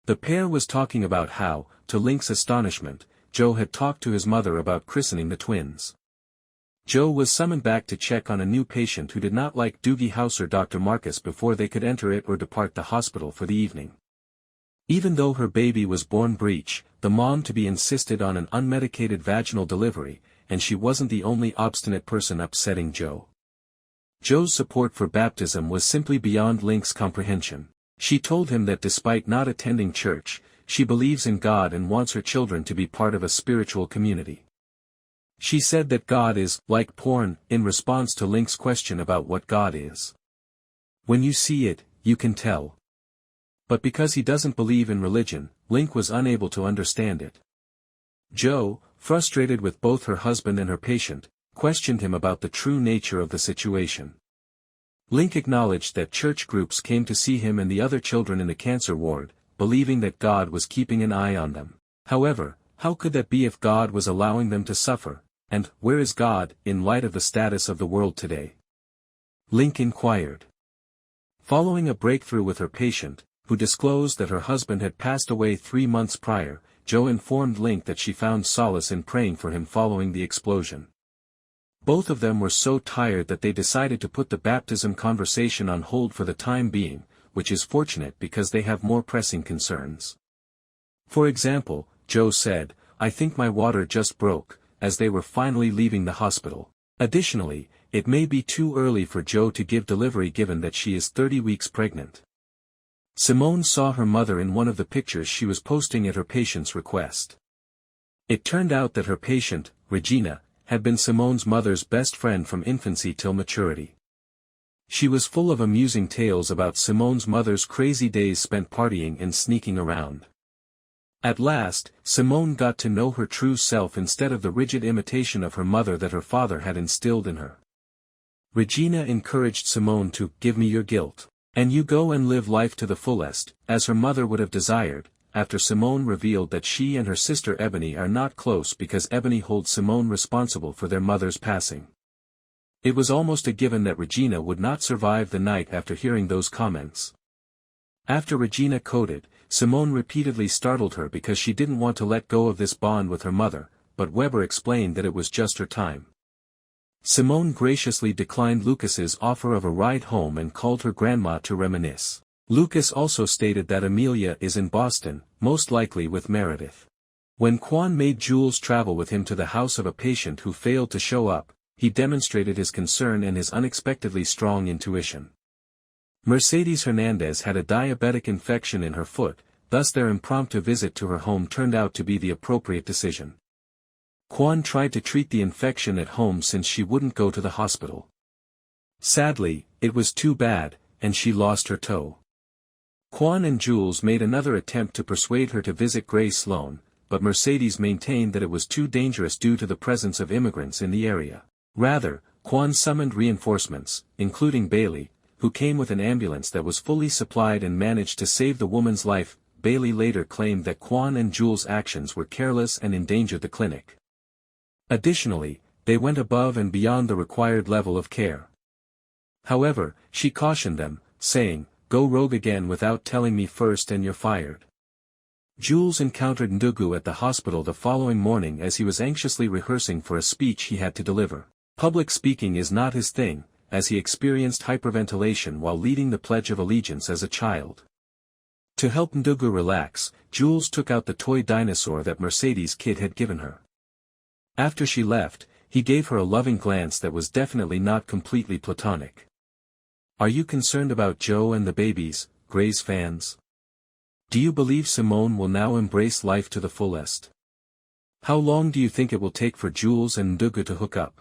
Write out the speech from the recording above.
The pair was talking about how, to Link's astonishment, Joe had talked to his mother about christening the twins. Joe was summoned back to check on a new patient who did not like Doogie Howser Dr. Marcus before they could enter it or depart the hospital for the evening. Even though her baby was born breech, the mom-to-be insisted on an unmedicated vaginal delivery, and she wasn't the only obstinate person upsetting Joe. Joe's support for baptism was simply beyond Link's comprehension. She told him that despite not attending church, she believes in God and wants her children to be part of a spiritual community. She said that God is like porn, in response to Link's question about what God is. When you see it, you can tell. But because he doesn't believe in religion, Link was unable to understand it. Joe, frustrated with both her husband and her patient, questioned him about the true nature of the situation. Link acknowledged that church groups came to see him and the other children in the cancer ward, believing that God was keeping an eye on them. However, how could that be if God was allowing them to suffer, and where is God, in light of the status of the world today? Link inquired. Following a breakthrough with her patient, who disclosed that her husband had passed away 3 months prior, Joe informed Link that she found solace in praying for him following the explosion. Both of them were so tired that they decided to put the baptism conversation on hold for the time being, which is fortunate because they have more pressing concerns. For example, Joe said, "I think my water just broke," as they were finally leaving the hospital. Additionally, it may be too early for Joe to give delivery given that she is 30 weeks pregnant. Simone saw her mother in one of the pictures she was posting at her patient's request. It turned out that her patient, Regina, had been Simone's mother's best friend from infancy till maturity. She was full of amusing tales about Simone's mother's crazy days spent partying and sneaking around. At last, Simone got to know her true self instead of the rigid imitation of her mother that her father had instilled in her. Regina encouraged Simone to "give me your guilt, and you go and live life to the fullest," as her mother would have desired, after Simone revealed that she and her sister Ebony are not close because Ebony holds Simone responsible for their mother's passing. It was almost a given that Regina would not survive the night after hearing those comments. After Regina coded, Simone repeatedly startled her because she didn't want to let go of this bond with her mother, but Weber explained that it was just her time. Simone graciously declined Lucas's offer of a ride home and called her grandma to reminisce. Lucas also stated that Amelia is in Boston, most likely with Meredith. When Quan made Jules travel with him to the house of a patient who failed to show up, he demonstrated his concern and his unexpectedly strong intuition. Mercedes Hernandez had a diabetic infection in her foot, thus their impromptu visit to her home turned out to be the appropriate decision. Quan tried to treat the infection at home since she wouldn't go to the hospital. Sadly, it was too bad, and she lost her toe. Quan and Jules made another attempt to persuade her to visit Gray Sloan, but Mercedes maintained that it was too dangerous due to the presence of immigrants in the area. Rather, Quan summoned reinforcements, including Bailey, who came with an ambulance that was fully supplied and managed to save the woman's life. Bailey later claimed that Quan and Jules' actions were careless and endangered the clinic. Additionally, they went above and beyond the required level of care. However, she cautioned them, saying, "Go rogue again without telling me first and you're fired." Jules encountered Ndugu at the hospital the following morning as he was anxiously rehearsing for a speech he had to deliver. Public speaking is not his thing, as he experienced hyperventilation while leading the Pledge of Allegiance as a child. To help Ndugu relax, Jules took out the toy dinosaur that Mercedes' kid had given her. After she left, he gave her a loving glance that was definitely not completely platonic. Are you concerned about Joe and the babies, Gray's fans? Do you believe Simone will now embrace life to the fullest? How long do you think it will take for Jules and Ndugu to hook up?